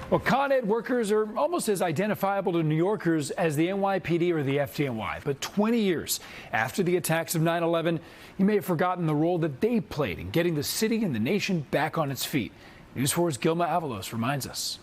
Well, Con Ed workers are almost as identifiable to New Yorkers as the NYPD or the FDNY. But 20 years after the attacks of 9/11, you may have forgotten the role that they played in getting the city and the nation back on its feet. News 4's Gilma Avalos reminds us.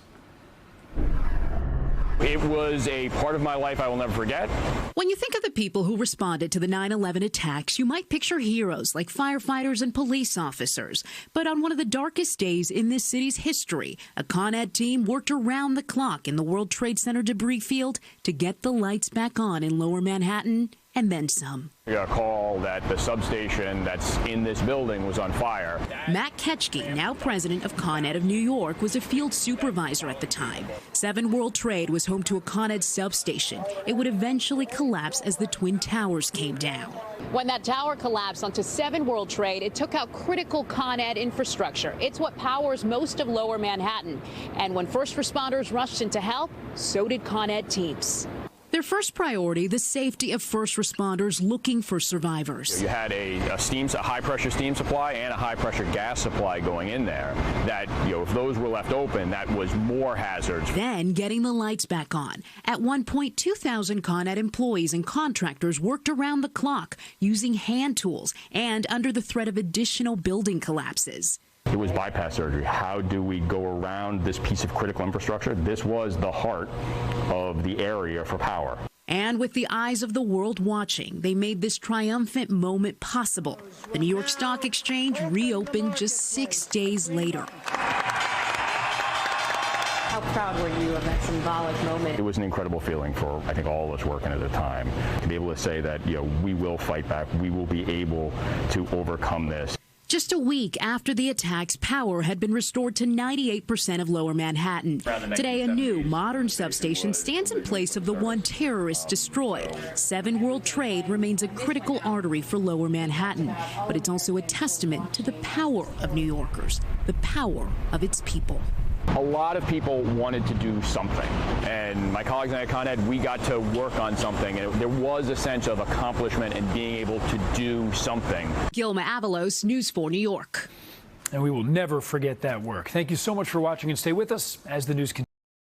It was a part of my life I will never forget. When you think of the people who responded to the 9/11 attacks, you might picture heroes like firefighters and police officers. But on one of the darkest days in this city's history, a Con Ed team worked around the clock in the World Trade Center debris field to get the lights back on in Lower Manhattan and then some. We got a call that the substation that's in this building was on fire. Matt Ketchke, now president of Con Ed of New York, was a field supervisor at the time. 7 World Trade was home to a Con Ed substation. It would eventually collapse as the Twin Towers came down. When that tower collapsed onto 7 World Trade, it took out critical Con Ed infrastructure. It's what powers most of Lower Manhattan. And when first responders rushed in to help, so did Con Ed teams. Their first priority, the safety of first responders looking for survivors. You had a high-pressure steam supply and a high-pressure gas supply going in there that, if those were left open, that was more hazards. Then getting the lights back on. At one point, 2,000 Con Ed employees and contractors worked around the clock using hand tools and under the threat of additional building collapses. It was bypass surgery. How do we go around this piece of critical infrastructure? This was the heart of the area for power. And with the eyes of the world watching, they made this triumphant moment possible. The New York Stock Exchange reopened just 6 days later. How proud were you of that symbolic moment? It was an incredible feeling for, I think, all of us working at the time. To be able to say that, we will fight back, we will be able to overcome this. Just a week after the attacks, power had been restored to 98% of Lower Manhattan. Today, a new, modern substation stands in place of the one terrorists destroyed. 7 World Trade remains a critical artery for Lower Manhattan, but it's also a testament to the power of New Yorkers, the power of its people. A lot of people wanted to do something, and my colleagues and I at Con Ed, we got to work on something, and there was a sense of accomplishment and being able to do something. Gilma Avalos, News 4 New York. And we will never forget that work. Thank you so much for watching, and stay with us as the news continues.